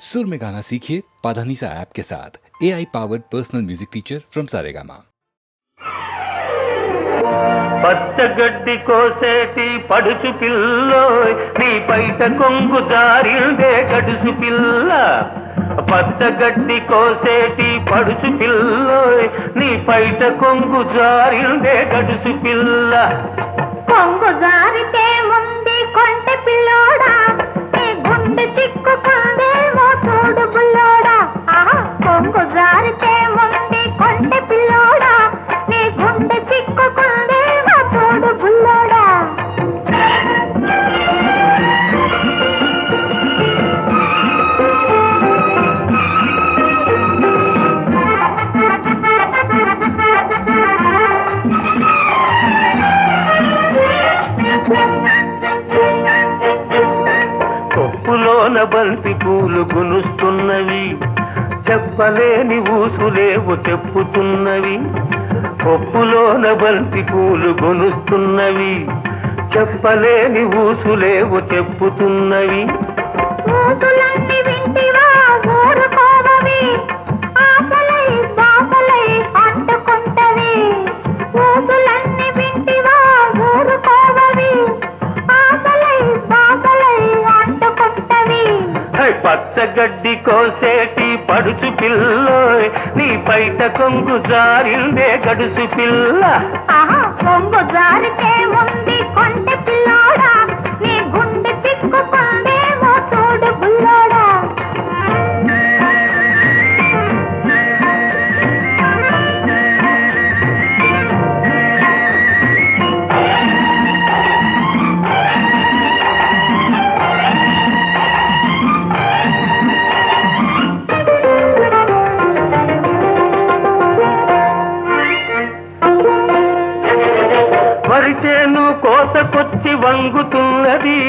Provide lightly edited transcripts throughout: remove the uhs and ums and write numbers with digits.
सुर में गाना सीखिए पाधानीसा ऐप के साथ। AI powered personal music teacher from Saregama. పచ్చగడ్డి కోసేటి పడుచు పిల్లోయ్ నీ పైట కొంగు జారిందే గడుసు పిల్ల. పచ్చగడ్డి కోసేటి పడుచు పిల్లోయ్ నీ పైట కొంగు జారిందే గడుసు పిల్ల. కొంగు జారితే ముందే కొంటె పిల్లోడా నీ గుండె చిక్కుకుందేమో చూడు బుల్లోడా. కొంగు జారితే ముందే కొంటె పిల్లోడా నీ గుండె చిక్కుకుందేమో చూడు బుల్లోడా. కొప్పులోన బంతి పూలు గునుస్తున్నవి, చెప్పలేని ఊసులేవు చెప్పుతున్నవి. కొప్పులోన బంతి పూలు గునుస్తున్నవి, చెప్పలేని ఊసులేవు చెప్పుతున్నవి. ఊసులన్నీ వింటివా ఊరుకోవవి, ఆశలై బాసలై అంటుకుంటవి. ఊసులన్నీ వింటివా ఊరుకోవవి, ఆశలై బాసలై అంటుకుంటవి. పచ్చగడ్డి కోసేటి పడుచు పిల్లోయ్ నీ పైట కొంగు జారిందే గడుసు పిల్ల. కొంగు జారితే ముందు కొంటె పిల్లోడా నీ గుండె చిక్కుకుందేమో చూడు బుల్లోడా. వరిచేను కోతకొచ్చి వంగుతున్నది,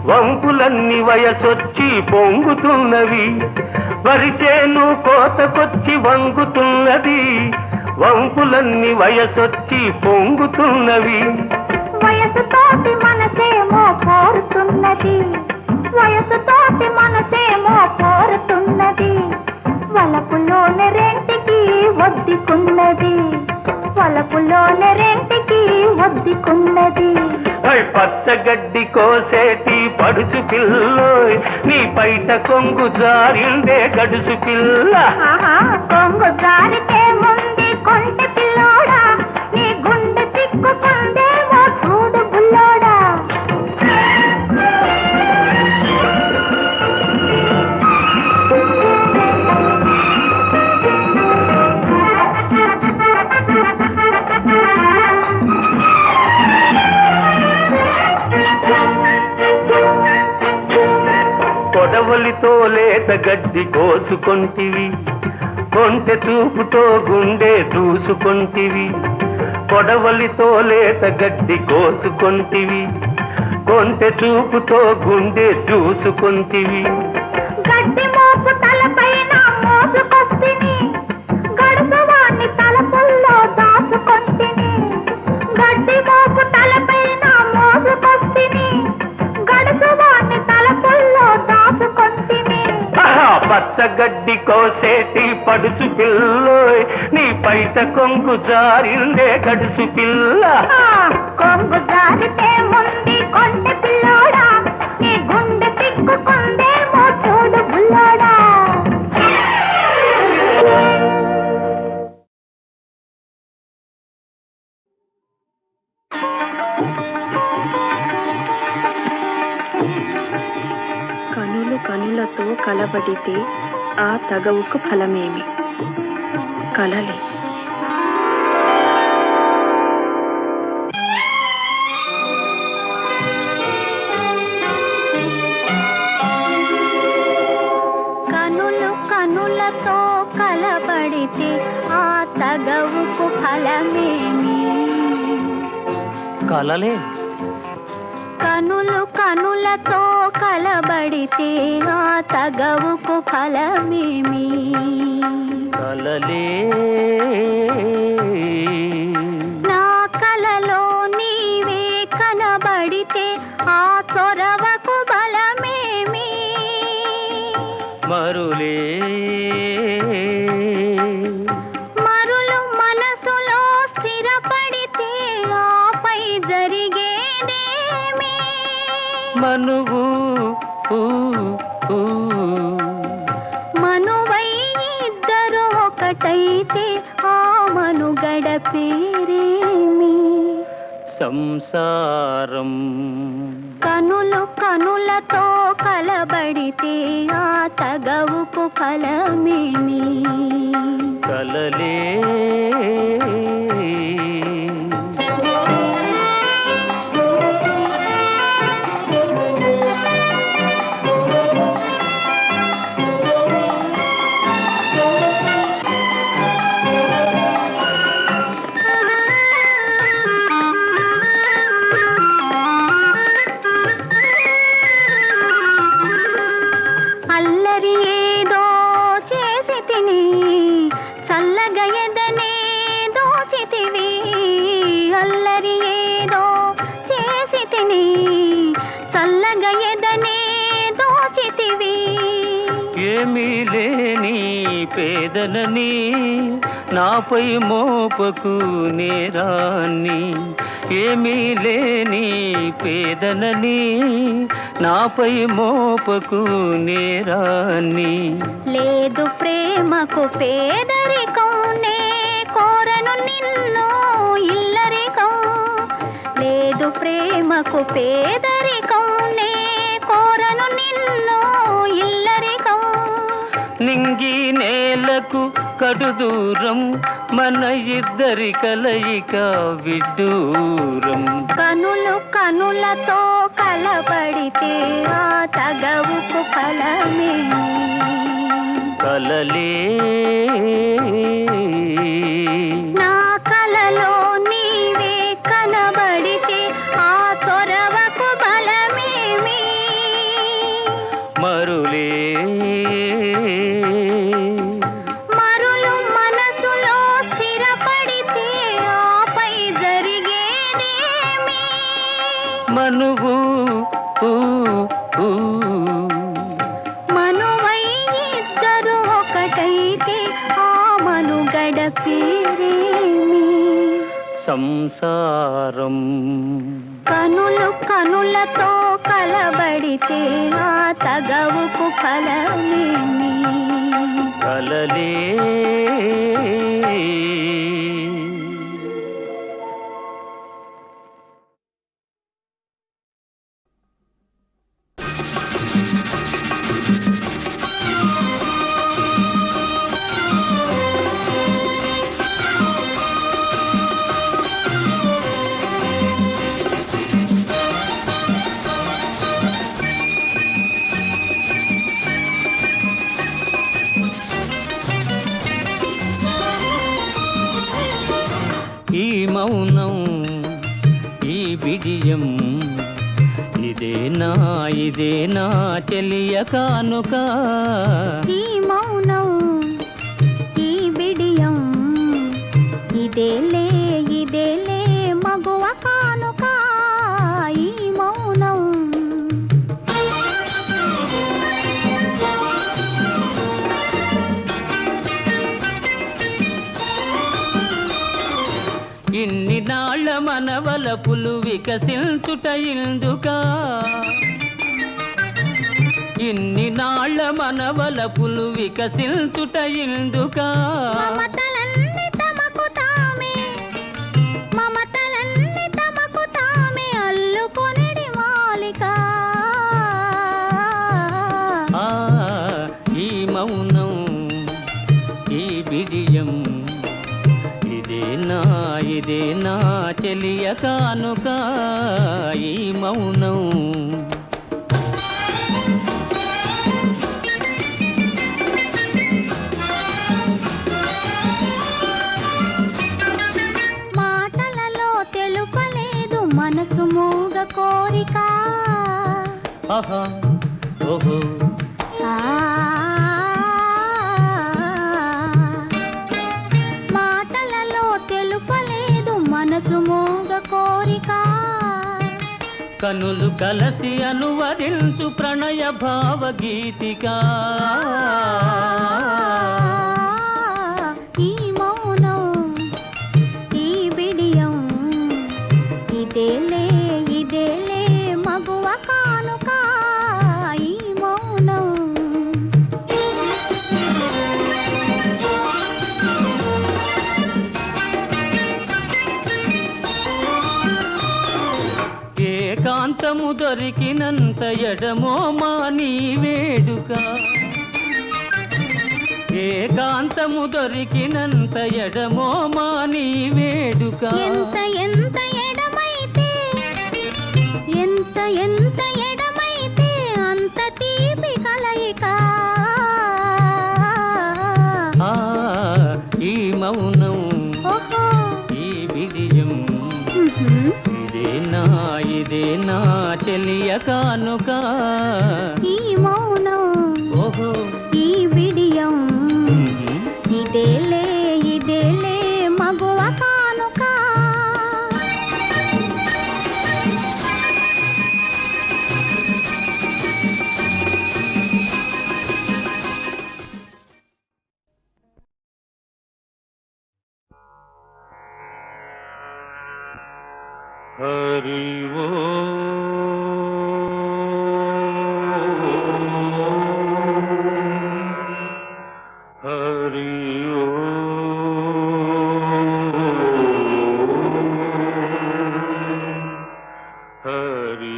వంపులన్నీ వయసొచ్చి పొంగుతున్నవి. వరిచేను కోతకొచ్చి వంగుతున్నది, వంపులన్నీ వయసొచ్చి పొంగుతున్నవి. వయసుతోటి మనసేమో కోరుతున్నది, వయసుతోటి మనసేమో కోరుతున్నది. వలపులోని రెంటికి ఒద్దికున్నది, వలపులోని రెంటికి ఒద్దికున్నది. పచ్చగడ్డి కోసేటి పడుచు పిల్లోయ్ నీ పైట కొంగు జారిందే గడుసు పిల్ల. కొంగు జారితే ముందు కొంటె పిల్లోడా నీ గుండె చిక్కుకుందేమో చూడు బుల్లోడా. కొడవలితో లేత గడ్డి కోసుకొంటివి, కొంటె చూపుతో గుండె దూసుకొంటివి. కొడవలితో లేత గడ్డి కోసుకొంటివి, కొంటె చూపుతో గుండె దూసుకొంటివి. గడ్డి మోపు తలపైన మోసుకొస్తిని, గడుసువాణ్ణి తలపుల్లో దాచుకొంటిని. గడ్డి మోపు తలపైన మోసుకొస్తిని, గడుసువాణ్ణి తలపుల్లో దాచుకొంటిని. పచ్చగడ్డి కోసేటి పడుచు పిల్లోయ్ నీ పైట కొంగు జారిందే గడుసు పిల్ల. కొంగు జారితే ముందు కొంటె పిల్లోడా నీ గుండె చిక్కుకుందేమో చూడు బుల్లోడా. కనులు కనులతో కలబడితే ఆ తగవుకు ఫలమేమి? కలలే. కనులు కనులతో కలబడితే ఆ తగవుకు ఫలమేమి? కలలే. కనులు కనులతో కలబడితే ఆ తగవుకు ఫలమేమి? కలలే. నా కలలో నీవే కనబడితే ఆ చొరవకు బలమేమి? మరులే మరులు మనసులో స్థిరపడితే ఆపై జరిగేదేమి మనువు మనువై ఇద్దరు ఒకటైతే ఆ మనుగడ పేరేమి సంసారం కనులు కనులతో కలబడితే ఆ తగవుకు ఫలమేమి కలలే అల్లరి ఏదో చేసి తిని చల్లగా ఎదనే దోచితివి అల్లరి ఏదో చేసి తిని చల్లగా ఎదనే దోచితివి ఏమీ లేని పేదనని నాపై మోపకు నేరాన్ని ఏమీ లేని పేదనని నాపై మోపకు నేరాన్ని లేదు ప్రేమకు పేదరికం నే కోరను నిన్ను ఇల్లరికం లేదు ప్రేమకు పేదరికం నే కోరను నిన్ను ఇల్లరికం నింగి నేలకు కడు దూరం మన ఇద్దరి కలయిక విడ్డూరం కనులు కనులతో కలబడితే ఆ తగవుకు ఫలమేమి కలలే నా కలలో నీవే కనబడితే ఆ చొరవకు బలమేమి మరులే మరులు మనసులో స్థిరపడితే ఆపై జరిగేదేమి మనువు మనువై ఇద్దరు ఒకటైతే ఆ మనుగడ పేరేమి సంసారం కనులు కనులతో కలబడితే ఆ తగవుకు ఫలమేమి కలలే ఈ మౌనం ఈ బిడియం ఇదేనా చెలియ కానుక ఈ మౌనం ఈ బిడియం ఇదేలే మగువ కానుక ఈ మౌనం ఇన్ని నాళ్ళ మనవలపులు వికసించుట ఇందుకా ఇన్ని నాళ్ళ మనవలపులు వికసించుట ఇందుకా మమతలన్నీ తమకు తామే అల్లుకొనిడి మాలిక ఈ మౌనం ఈ బిడియం ఇదేనా చెలియ కానుక ఈ మౌనం మాటలలో తెలుపలేదు మనసు మూగ కోరిక ఆహా ఓహో మాటలలో తెలుపలేదు మనసు మూగ కోరిక కనులు కలసి అనువదించు ప్రణయ భావగీతిక ఏకాంతము దొరికినంత ఎడమో మా నీ వేడుక ఏకాంతము దొరికినంత ఎడమో మా నీ వేడుక ఎంత ఎంత ఎడమైతే ఎంత ఎంత ఎడమైతే అంత తీపి కలయిక ఆ ఈ మౌనం ఓహో ఈ బిడియం ఉహుం. ఇదే నా చెలియ కానుక ఈ మౌనం ఓహో ఈ బిడియం ఉహు. ఇదేలే ఇదేలే మగువ కానుక హరి ఓ హరి ఓ హరి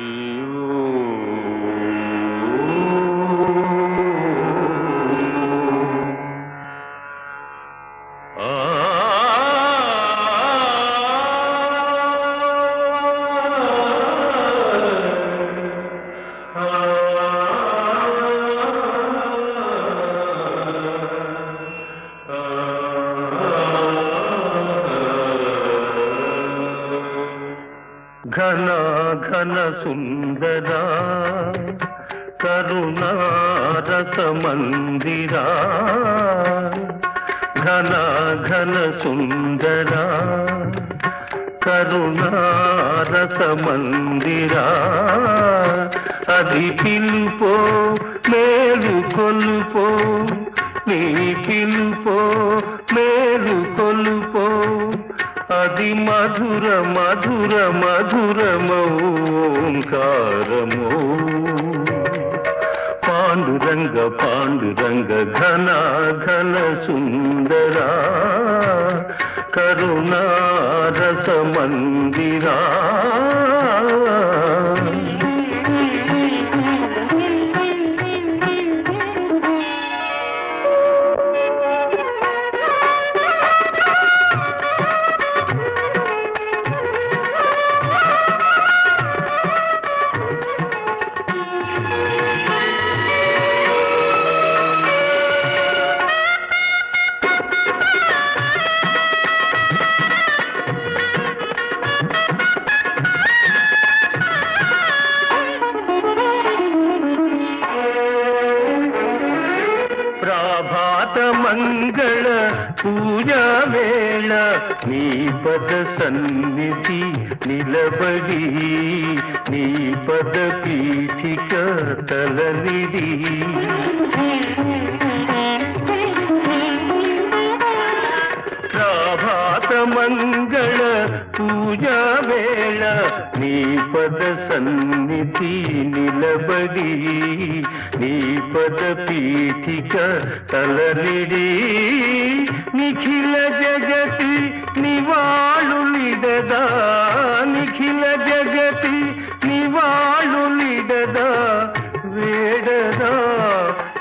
ఘన ఘన సుందరా కరుణారస మందిరా ఘన ఘన సుందరా కరుణారస మందిరా అది పిలుపో మేలు కొలుపో నీ పిలుపో మేలు కొలుపో అది మధుర మధుర మధురమౌంకారము పాండురంగ పాండురంగ ఘన ఘన సుందరా కరుణారస మందిరా ప్రభాత మంగళ పూజా వేళ నీ పద సన్నిధి నిలబడి నీ పద పీఠిక తలనిది ప్రభాత మంగళ పూజా వేళ నీ పద సన్నిధి నిలబడి నీ పద పీఠిక తలనిడి నిఖిల జగతి నివాళులిడదా నిఖిల జగతి నివాళులిడదా వేడదా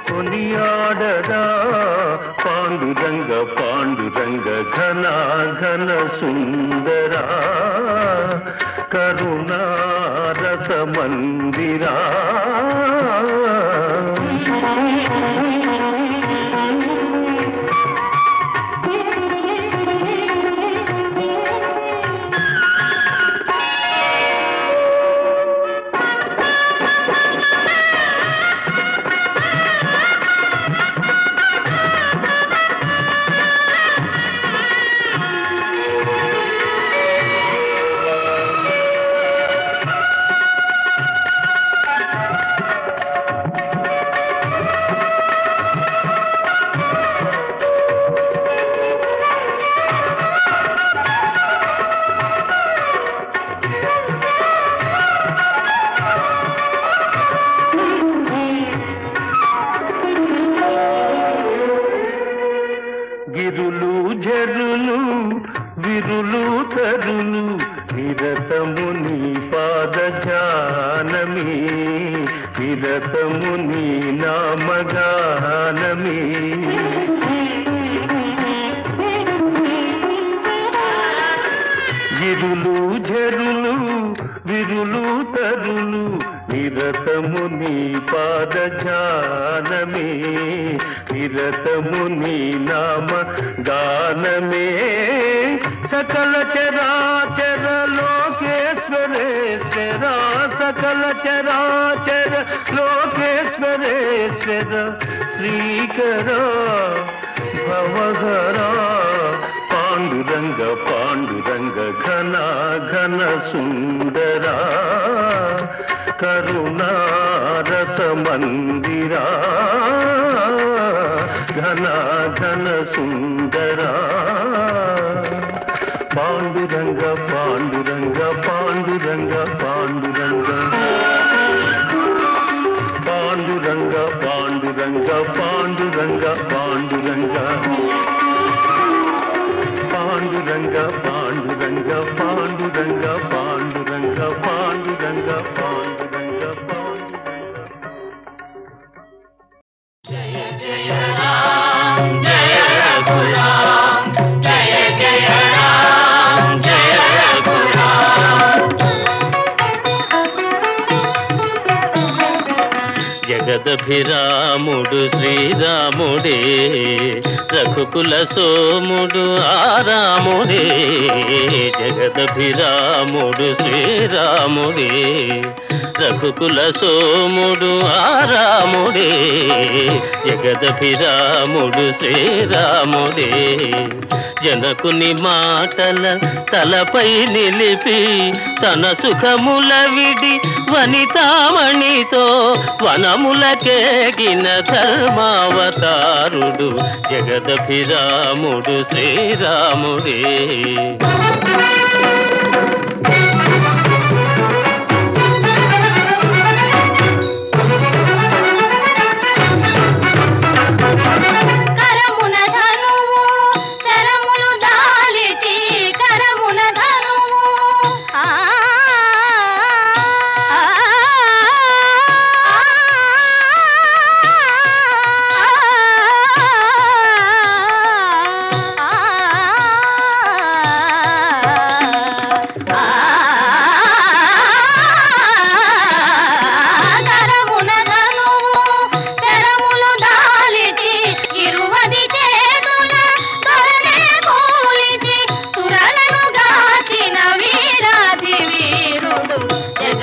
కొనియాడదా పాండురంగ పాండురంగ ఘన ఘన సుందరా కరుణారస మందిరా నిరతము నీ నామగానమే గిరులు ఝరులు విరులు తరులు నిరతము నీ పాదజానమే నిరతము నీ నామ గానమే సకల చరాచర లోకేశ్వరేశ్వర సకల చరాచర లోకేశ్వరేశ్వర శ్రీకర భవహరా పాండురంగ పాండురంగ ఘన ఘన సుందరా కరుణారస మందిరా ఘన ఘన సుందరా పాండురంగ పాండురంగ పాండురంగ పాండురంగ పాండురంగ పాండురంగ పాండురంగ పాండురంగ పాండురంగ పాండురంగ పాండురంగ పాండురంగ పాండురంగ పాండురంగ జయ జయ రామ్ జయ గులాం జయ జయ రామ్ జయ గులాం జగదభిరాముడు శ్రీరాముడే రఘుకుల సోముడు ఆరాముడే జగదభిరాముడు శ్రీరాముడే రఘుకుల సోముడు ఆరాముడే జగదభిరాముడు శ్రీరాముడే జనకుని మాటల తలపై నిలిపి తన సుఖముల విడి వనితామణితో వనములకేగిన ధర్మావతారుడు జగదభిరాముడు శ్రీరాముడే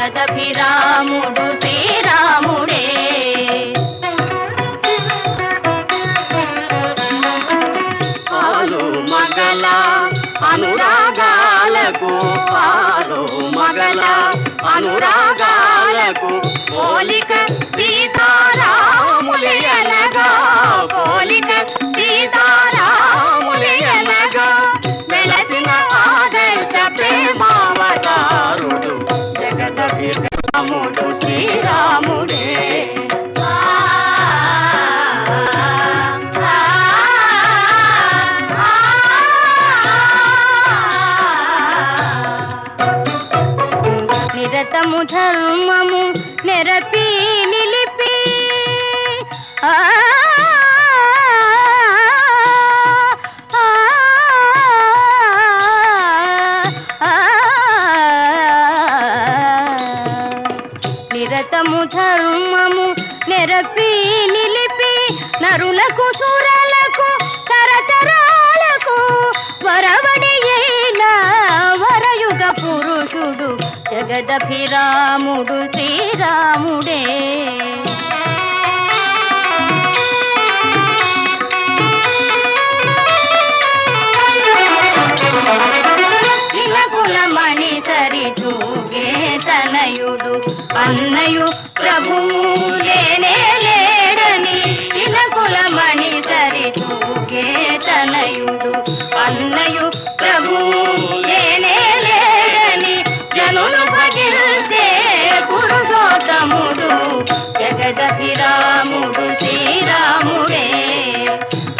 జగదభిరాముడు శ్రీరాముడే పాలు మగల అనురాగాలకు పాలు మగల అనురాగాలకు పోలిక సీతారాములయనగా పోలిక సీతారాములయనగా వెలసిన ఆదర్శ ప్రేమావతారుడు జగదభిరాముడు శ్రీరాముడే నిరతము ధర్మము నెరపి నిలిపి నిరతము ధర్మము నెరపి నిలిపి నరులకు సురలకు తరతరాలకు వరవడి అయిన వరయుగ పురుషుడు జగదభిరాముడు శ్రీరాముడే కులమణి సరితూగే తనయుడు అన్నయు ప్రభువు లేనే లేడని కులమణి సరితూగే తనయుడు అన్నయు ప్రభువు లేనే లేడని జనులు భజించే పురుషోత్తముడు జగదభిరాముడు శ్రీరాముడే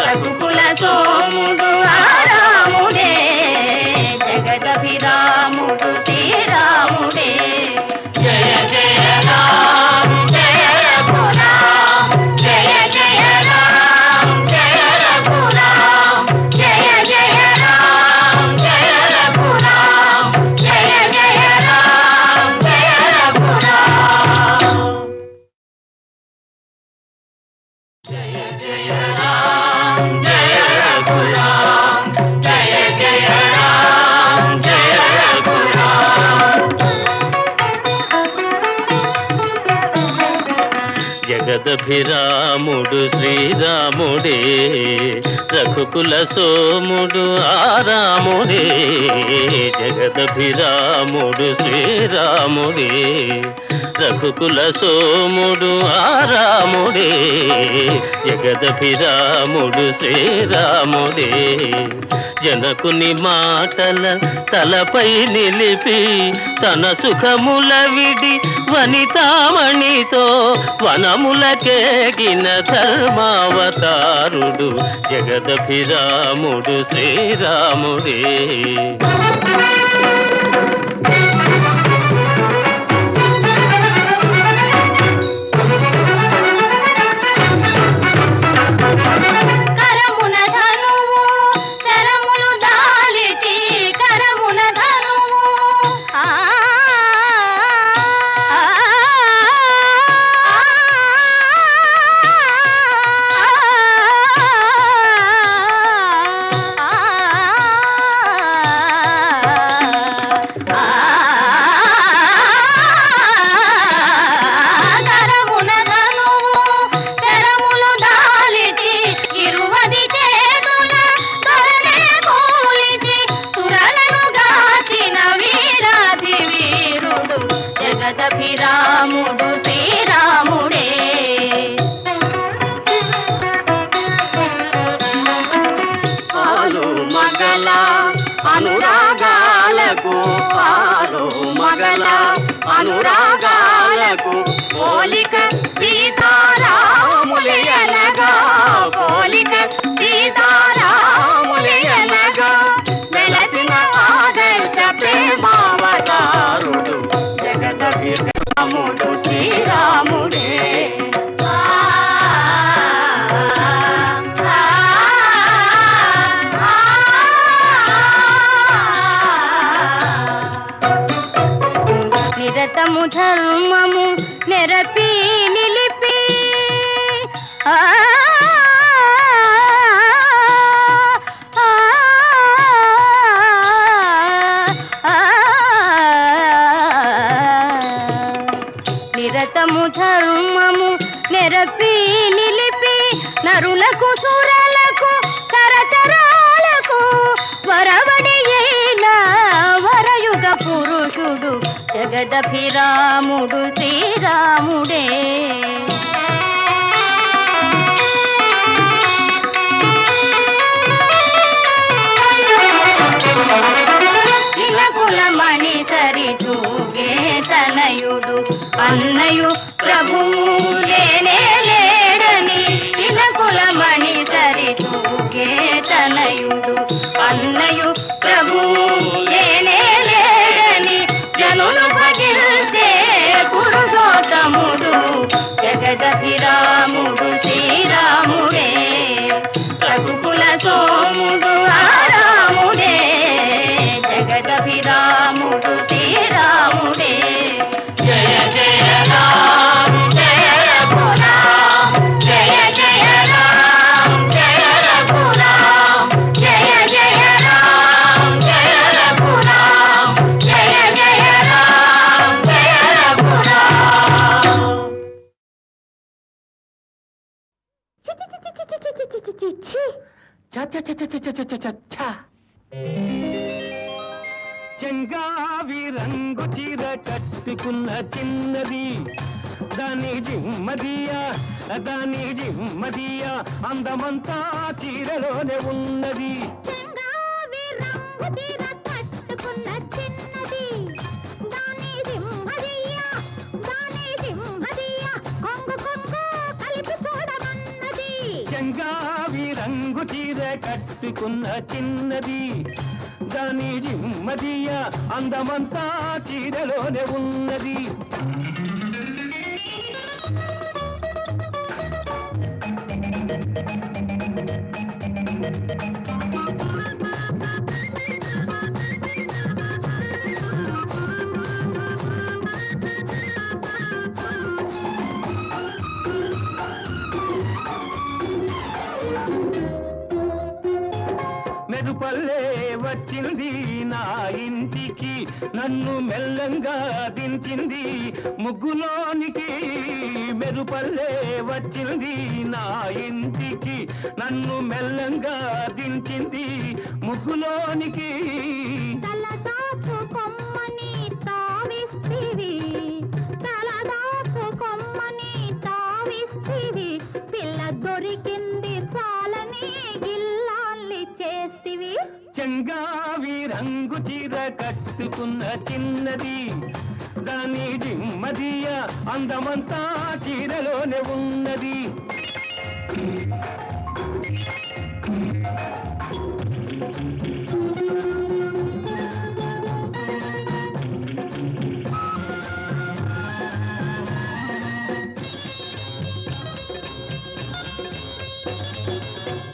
రఘుకుల సోముడు ఆరాముడే జగదభిరాముడు శ్రీరాముడే జయ జయ రామ జయ జయ రఘురామ్ జయ జయ రామ్ జయ రఘురామ్. జగదభిరాముడు శ్రీరాముడే రఘుకుల సోముడు ఆరాముడే. జగదభిరాముడు శ్రీరాముడే రఘుకుల సోముడు ఆరాముడే. జగదభిరాముడు శ్రీరాముడే జనకుని మాటల తలపై నిలిపి తన సుఖముల విడి వనితామణితో వనములకేగిన ధర్మావతారుడు జగదభిరాముడు శ్రీరాముడే. కరమున ధనువు చరములు దాలిచి కరమున ధనువు కరమున ధనువు చరములు దాలిచి ఇరువది చేతుల ధరణే కూలిచి సురలను గాచిన వీరాధి వీరుడు జగదభిరాముడు శ్రీరాముడే. పాలు మగల అనురాగాలకు పాలు మగల అనురాగాలకు పోలిక సీతారాములయనగా పోలిక సీతారాములయనగా వెలసిన ఆదర్శ ప్రేమావతారుడు జగదభిరాముడు శ్రీరాముడే. నిరతము ధర్మము నెరపి నిలిపి నిరతము ధర్మము నెరపి నిలిపి నరులకు సురలకు తరతరాలకు వరవడి అయిన వరయుగ పురుషుడు జగదభిరాముడు శ్రీరాముడే. ఇలకుల మణి సరి తూగే తనయుడు అన్నయు ప్రభువు లేనే లేడని ఇలకుల మణి సరి తూగే తనయుడు అన్నయు ప్రభువు లేనే లేడని జనులు భజించే పురుషోత్తముడు జగదభిరాముడు శ్రీరాముడే. రఘుకుల సోముడు ఆరాముడే జగదభిరాముడు శ్రీరాముడే. జయ జయ రామ్ జయ రఘురామ్ జయ జయ రామ్ జయ రఘురామ్ జయ జయ రామ్ జయ రఘురామ్ జయ జయ రామ్ జయ రఘురామ్. చెంగావి రంగు చీర కట్టుకున్న చిన్నది దాని జిమ్మదియా అందమంతా చీరలోనే ఉన్నది. చెంగావి రంగు చీర కట్టుకున్న చిన్నది దాని జిమ్మదియా అందమంతా చీరలోనే ఉన్నది. మెరుపల్లే వచ్చింది నా ఇంటికి, నన్ను మెల్లంగా దించింది ముగ్గులోనికి. మెరుపల్లే వచ్చింది నా ఇంటికి, నన్ను మెల్లంగా దించింది ముగ్గులోనికి. తలదాచు కొమ్మని తావిస్తివి, తలదాచు కొమ్మని తావిస్తివి, పిల్ల దొరికింది చాలని గిల్లాల్ని చేస్తివి. చెంగావి రంగు చీర కట్టుకున్న చిన్నది, దాని దిమ్మదియ అందమంతా చీరలోనే ఉన్నది.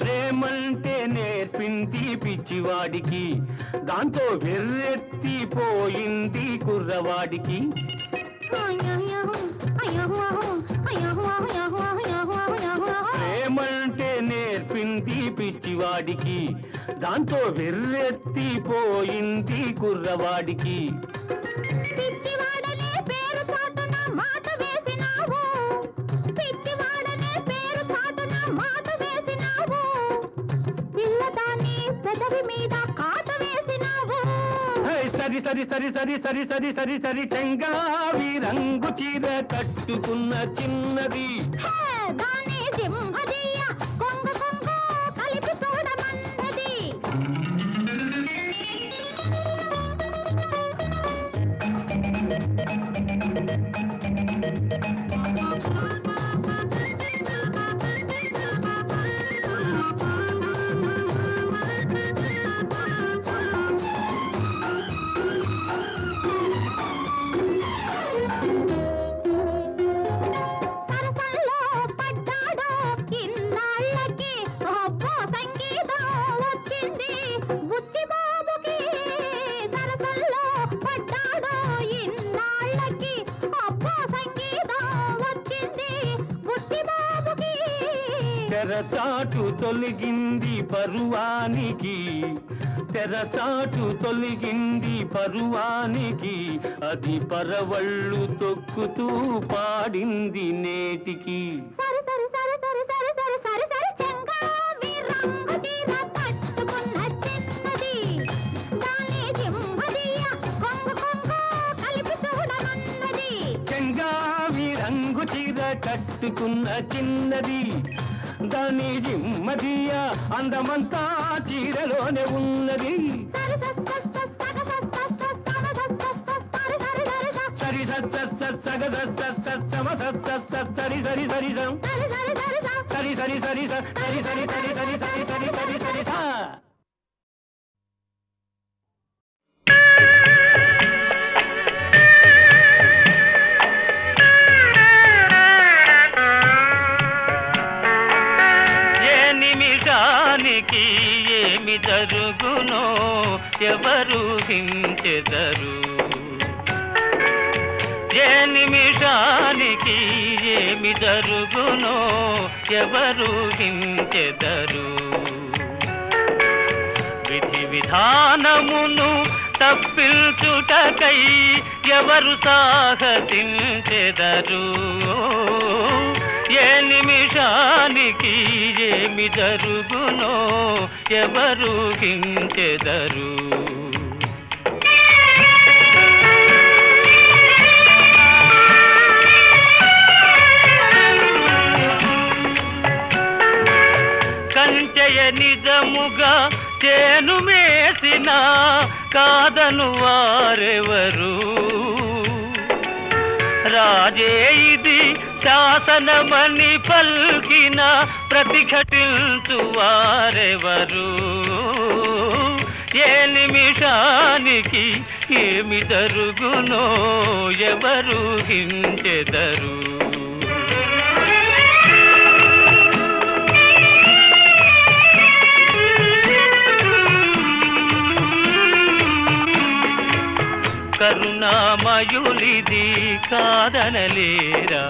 ప్రేమంటే నేర్పింది పిచ్చివాడికి, దాంతో వెర్రెత్తిపోయింది కుర్రవాడికి. ప్రేమంటే నేర్పింది పిచ్చివాడికి, దాంతో వెర్రెత్తిపోయింది కుర్రవాడికి. పిచ్చివాడనే పేరు చాటున మాట వేసినావు, పిచ్చివాడనే పేరు చాటున మాట వేసినావు, పిల్లదాన్ని పెదవి మీద కాట వేసినావు. సరి సరి సరి సరి సరి సరి సరి సరి చెంగావి రంగు చీర కట్టుకున్న చిన్నది, దాని సింహదీయ కొంగ కొంగ కలిపి చూడమన్నది. సరసల్లో పడ్డాడో ఇన్నాళ్ళకి అబ్బో సంగీతం వచ్చింది బుచ్చిబాబుకి. సరసల్లో పడ్డాడో ఇన్నాళ్ళకి అబ్బో సంగీతం వచ్చింది బుచ్చిబాబుకి. తెరచాటు తొలగింది పరువానికి, తెరచాటు తొలగింది పరువానికి, అది పరవళ్ళు తొక్కుతూ పాడింది నేటికి. సరి సరి సరి సరి సరి సరి సరి సరి చెంగావి రంగు చీర కట్టుకున్న చిన్నది, దాని సింహదీయ కొంగ కొంగ కలిపి చూడమన్నది. చెంగావి రంగు చీర కట్టుకున్న చిన్నది, దాని జిమ్మదియ అందమంతా చీరలోనే ఉన్నది. సరి సరి సరి సరి సరి సగ సరి సరి సరి సరి సరి సరి సరి సరి సరి సరి సరి సరి సరి సరి సా. ఏ నిమిషానికి ఏమి జరుగునో ఎవరు హించెదరు, ఏ నిమిషానికి ఏమి జరుగునో ఎవరు హించెదరు. విధి విధానమును తప్పించుటకై ఎవరు సాహసించెదరు, ఏ నిమిషానికి ఏమి జరుగునో ఎవరు హించెదరు. కంచెయ నిజముగా చేను మేసిన కాదను వారెవరు, రాజే ఇది శాసనమని పల్కిన ప్రతిఘటించు వారెవరు, ఏ నిమిషానికి ఏమి జరుగునో ఎవరు హించెదరు. కరుణామయులిది కాదనలేరా,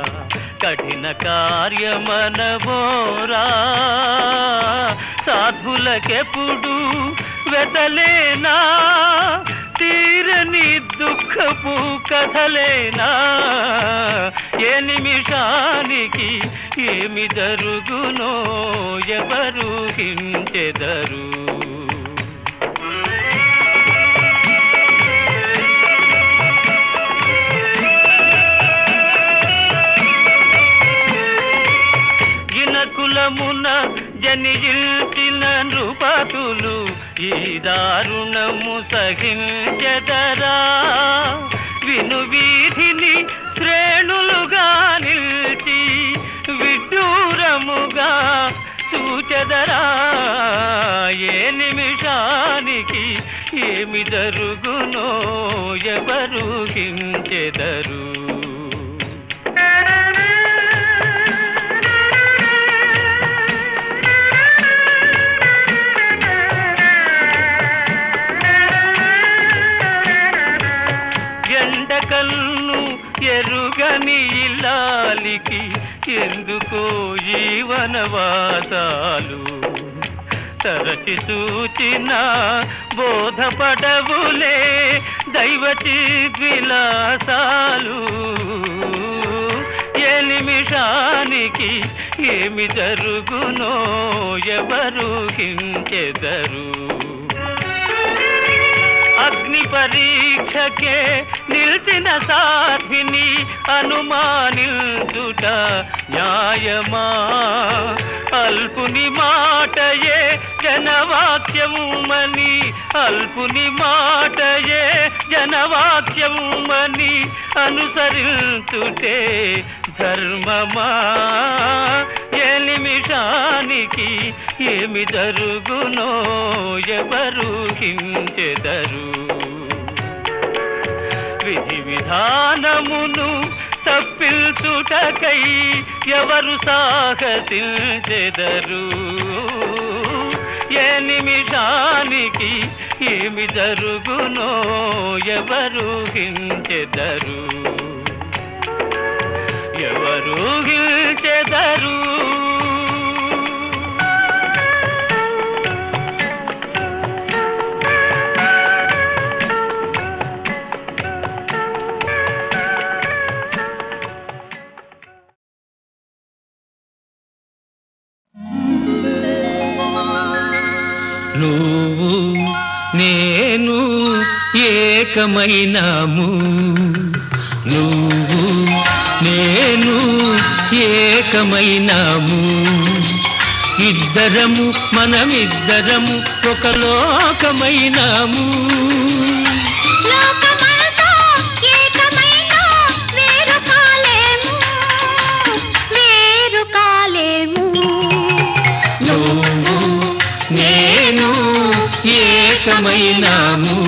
కఠిన కార్యమనబోరా, సాధులకెప్పుడు వెతలేనా తీరని దుఃఖపు కథలేనా ఏ నిమిషానికి ఏమి జరుగునో ఎవరు హించెదరు కులమున జనించిన నృపతులు ఈ దారుణము సహించెదరా విను వీధిని శ్రేణులుగా నిలిచి విడ్డూరముగా చూచెదరా ఏ నిమిషానికి ఏమి జరుగునో ఎవరు హించెదరు ఎరుగని ఇల్లాలికి ఎందుకో ఈ వనవాసాలు తరచి సూచిన బోధపడవులే దైవచి విలాసాలు ఏ నిమిషానికి ఏమి జరుగునో ఎవరు హించెదరు అగ్ని పరీక్షకే నిలిచిన సాధ్విని అనుమానించుట న్యాయమా అల్పుని మాటయే జనవాక్యముమని అల్పుని మాటయే జనవాక్యముమని అనుసరించుటే ధర్మమా ఏ నిమిషానికి ఏమి జరుగునో ఎవరు హించెదరు విధి విధానమును తప్పించుటకై ఎవరు సాహసించెదరు ఏ నిమిషానికి ఏమి జరుగునో ఎవరు హించెదరు ఎవరు హించెదరు నువ్వు నేను ఏకమైనాము నువ్వు నేను ఏకమైనాము ఇద్దరము మనమిద్దరము ఒక లోకమైనాము లోకమంతా ఏకమైనా వేరు కాలేము వేరు కాలేము నువ్వు నేను ఏకమైనాము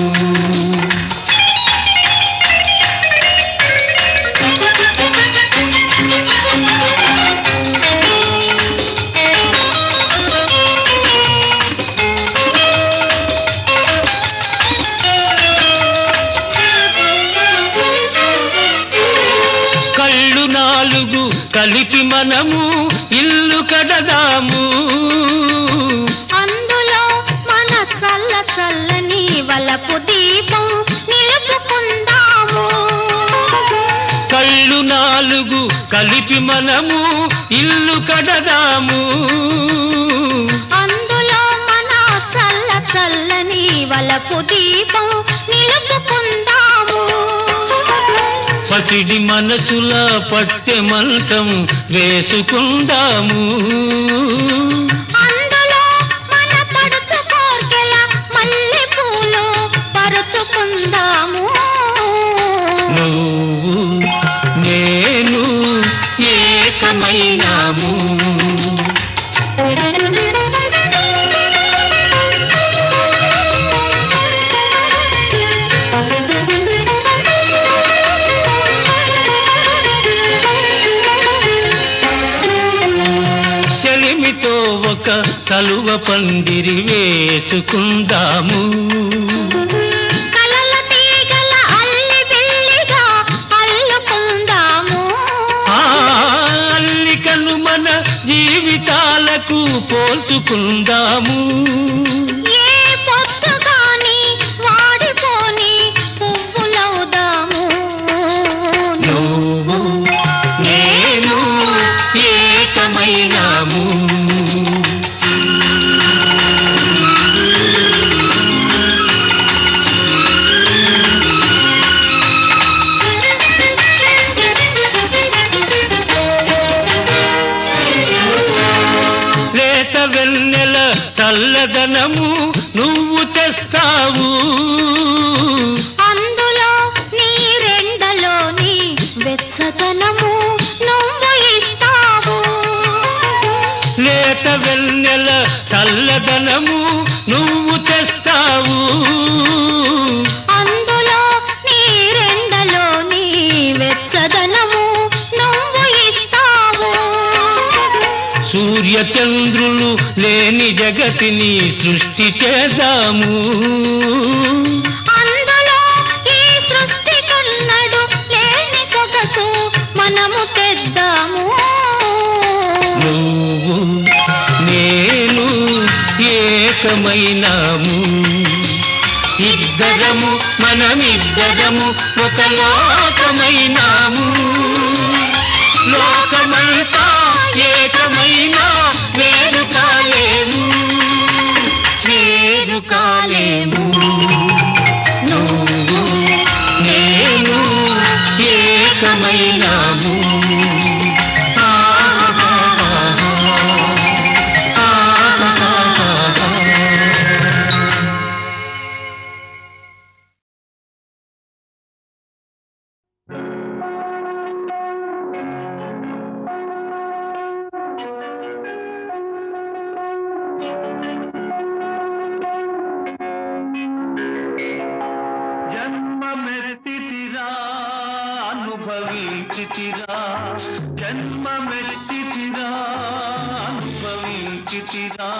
కళ్ళు నాలుగు కలిపి మనము ఇల్లు కడదాము అందులో మన చల్ల చల్లని వలపు దీపం నిలుపుకుందాము కళ్ళు నాలుగు కలిపి మనము ఇల్లు కడదాము అందులో మన చల్ల చల్లని వలపు దీపం నిలుపుకుందాము పసిడి మనసుల పట్టె మంచం వేసుకుందాము అందులో మన పడుచు కోర్కెల మల్లె పూలు పరుచుకుందాము నువ్వు నేను ఏకమైనాము చెలిమితో ఒక చలువ పందిరి వేసుకుందాము కలల తీగల అల్లి బిల్లిగా అల్లుకుందాము ఆ అల్లికను మన జీవితాలకు పోల్చుకుందాము ఏ పొద్దు వెన్నెల చల్లదనము నువ్వు తెస్తావు, అందులో నీ రెండలోని వెచ్చదనము నువ్వు ఇస్తావు. లేత వెన్నెల చల్లదనము నువ్వు తెస్తావు, అందులో నీ రెండలోని వెచ్చదనము నువ్వు ఇస్తావు. సూర్య చంద్రులు లేని జగతిని సృష్టి చేద్దాము, అందులో ఈ సృష్టి కన్నడు లేని సొగసు మనము తెద్దాము. నువ్వు నేను ఏకమైనాము, ఇద్దరము మనమిద్దరము ఒక లోకమైనాము. లోకమంతా ఏకమైనా వేరు కాలేము, వేరు కాలేము. నువ్వు నేను ఏకమైనాము. జన్మమెత్తితిరా అనుభవించితిరా, జన్మమెత్తితిరా అనుభవించితిరా,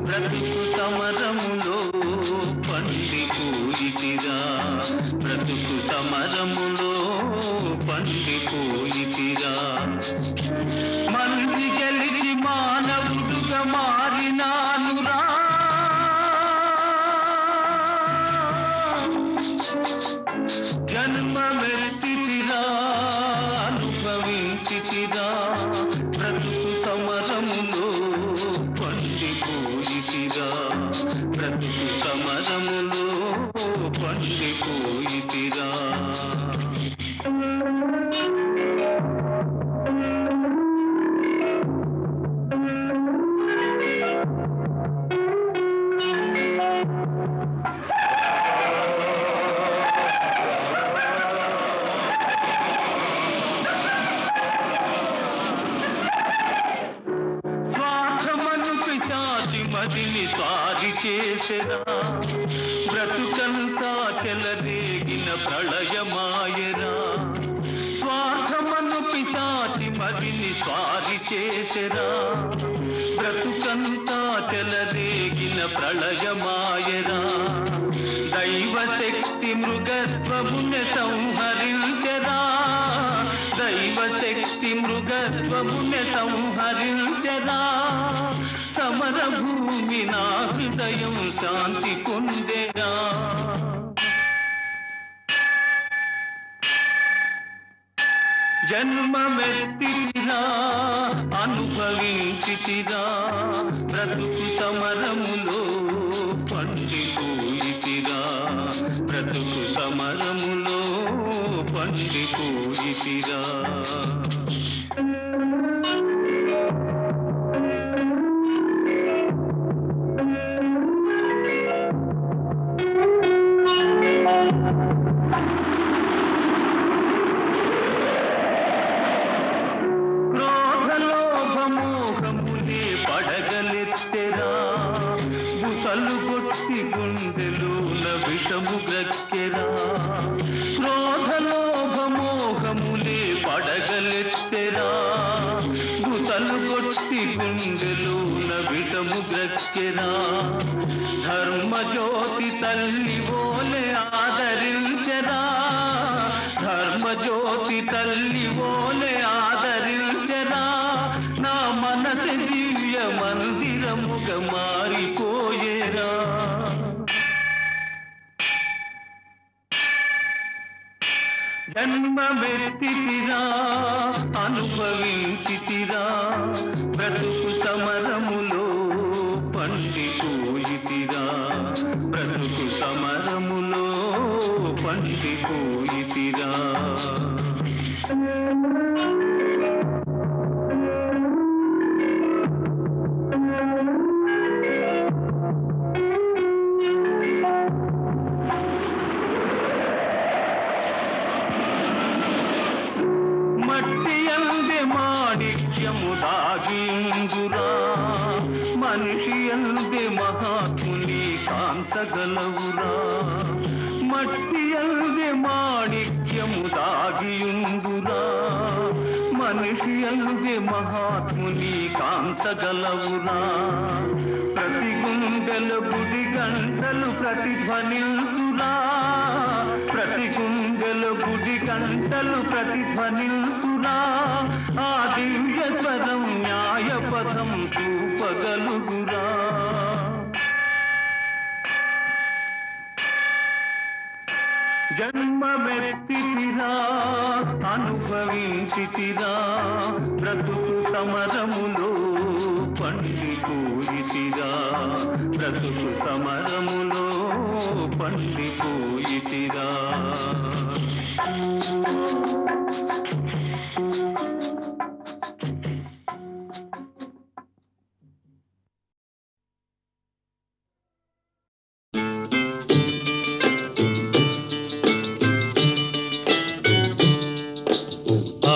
బ్రతుకు సమరములో పండిపోయితిరా, బ్రతుకు సమరములో పండిపోయితిరా. మనిషి గెలిచి మానవుడుగా మారినానురా, జన్మమెత్తితిరా అనుభవించితిరా, బ్రతుకు సమరములో పండిపోయితిరా, బ్రతుకు సమరములో పండిపోయితిరా. మదిని స్వారి చేసెరా, బ్రతుకంతా చెలరేగిన ప్రళయమాయరా. స్వార్థమను పిశాచి మదిని స్వారి చేసెరా, బ్రతుకంతా చెలరేగిన ప్రళయమాయరా. దైవశక్తి మృగత్వముని సంహరించెరా, దైవశక్తి మృగత్వముని సంహరించెరా. సమర భూమి నా హృదయం శాంతి పొందెరా. జన్మమెత్తితిరా అనుభవించితిరా, బ్రతుకు సమరములో పండిపోయితిరా, బ్రతుకు సమరములో పండిపోయితిరా. క్రోధలోభమోహములే పడగలెత్తెరా, బుసలు కొట్టి గుండెలోన విషము గ్రక్కెరా. క్రోధలోభమోహములే పడగలెత్తెరా, బుసలు కొట్టి గుండెలోన విషము గ్రక్కెరా. ధర్మజ్యోతి తల్లి ఓలే ఆదరించెరా, ధర్మజ్యోతి తల్లి ఓలే ఆదరించెరా. నా మనసు దివ్య మందిరముగా మారిపోయేరా. జన్మమెత్తితిరా అనుభవించితిరా, బ్రతుకు సమరములో పండిపోయితిరా, బ్రతుకు సమరములో పండిపోయితిరా. మనిషి అందే మహాత్ముని కాంతగలవురా మట్టి అందే మాణిక్యము దాగియుందురా మనిషి అందే మహాత్ముని కాంతగలవురా ప్రతి గుండెల గుడి గంటలు ప్రతిధ్వనిల్తురా ప్రతి గుండెల గుడి గంటలు ప్రతిధ్వనిల్తురా ఆ దివ్య స్వరం న్యాయ పదం చూపగలుగురా జన్మమెత్తితిరా అనుభవించితిరా బ్రతుకు సమరములో పండిపోయితిరా బ్రతుకు సమరములో పండిపోయితిరా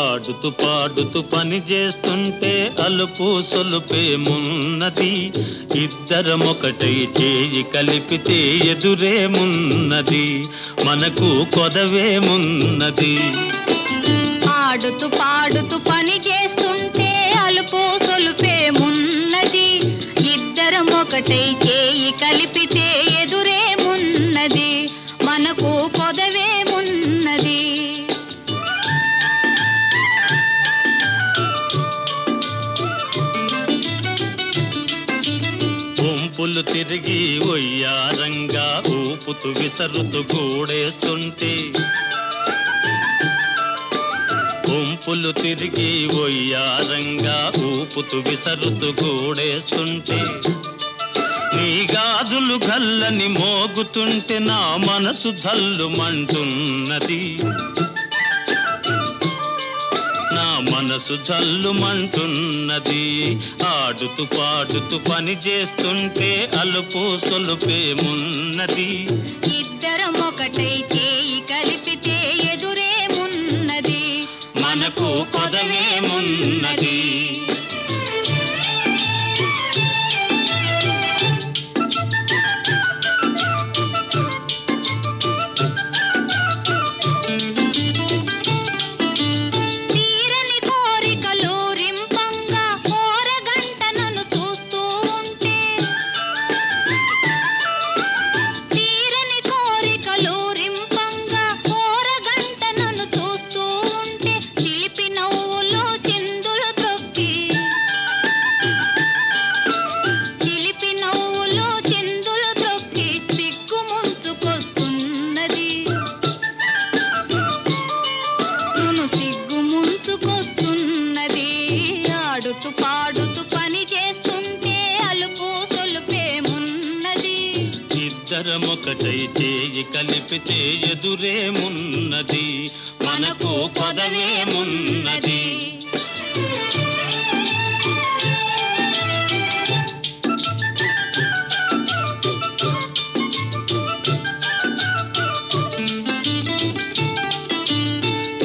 ఆడుతూ పాడుతూ పని చేస్తుంటే అలుపు సొలుపేమున్నది ఇద్దరమొకటై చేయి కలిపితే ఎదురేమున్నది మనకు కొదవేమున్నది ఆడుతూ పాడుతూ పని చేస్తుంటే అలుపు సొలుపేమున్నది ఇద్దరం ఒకటై చేయి కలిపితే ఎదురేమున్నది మనకు పొదవేమున్నది వంపులు తిరిగి ఒయ్యారంగా ఊపుతూ విసరుతూ కూడేస్తుంటే వంపులు తిరిగి ఒయ్యారంగా ఊపుతూ విసరుతూ కూడేస్తుంటే నీ గాజులు గల్లని మోగుతుంటే నా మనసు జల్లుమంటున్నది నా మనసు జల్లుమంటున్నది ఆడుతూ పాడుతూ పని చేస్తుంటే అలుపు సొలుపేమున్నది ఇద్దరం ఒకటై చేయి కలిపితే ఎదురేమున్నది మనకు కొదవేమున్నది తీరని కోరికలు రింపంగా కోరగంట నన్ను చూస్తూ ఉంటే తీరని కోరికలు రింపంగా కోరగంట నన్ను చూస్తూ ఉంటే చిలిపి నవ్వులు చిందులు త్రొక్కి చిలిపి నవ్వులు చిందులు త్రొక్కి సిగ్గు ముంచుకొస్తున్నది నును సిగ్గు ముంచుకొస్తున్నది ఆడుతూ పాడుతూ పని చేస్తుంటే అలుపు సొలుపేమున్నది ఇద్దరమొకటై చేయి కలిపితే ఎదురేమున్నది మనకు కొదవేమున్నది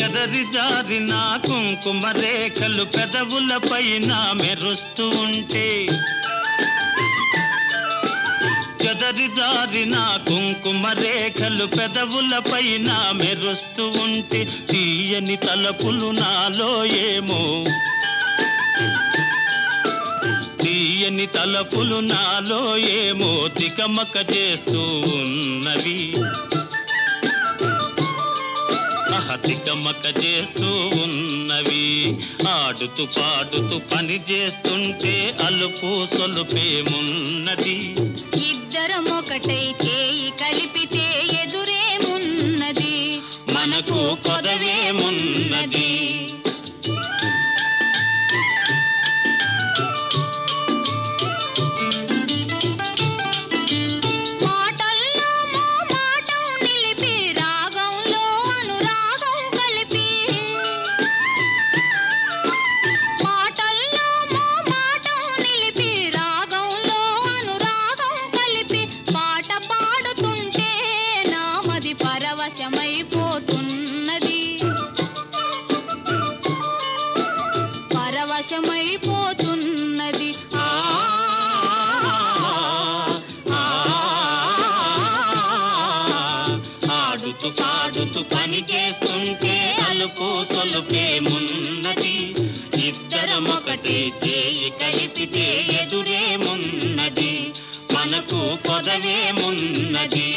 ఎదరి జారిన కుంకుమ రేఖలు పెదవులపైన మెరుస్తూ ఉంటే చెదరి జారిన కుంకుమ రేఖలు పెదవులపైన మెరుస్తూ ఉంటే తీయని తలపులు నాలో ఏమో తీయని తలపులు నాలో ఏమో తికమక చేస్తూ ఉన్నవి తికమక చేస్తూ ఉన్నవి ఆడుతూ పాడుతూ పని చేస్తుంటే అలుపు సొలుపేమున్నది ఇద్దరం ఒకటై చేయి కలిపితే ఎదురేమున్నది మనకు కొదవేమున్నది మాటల్లో మా మాటం నిలిపి రాగంలో అనురాగం కలిపి మాటల్లో మా మాటం నిలిపి రాగంలో అనురాగం కలిపి పాట పాడి మనకు తొలుపేమున్నది ఇద్దరమొకటి చేయి కలిపితే ఎదురేమున్నది మనకు కొదవేమున్నది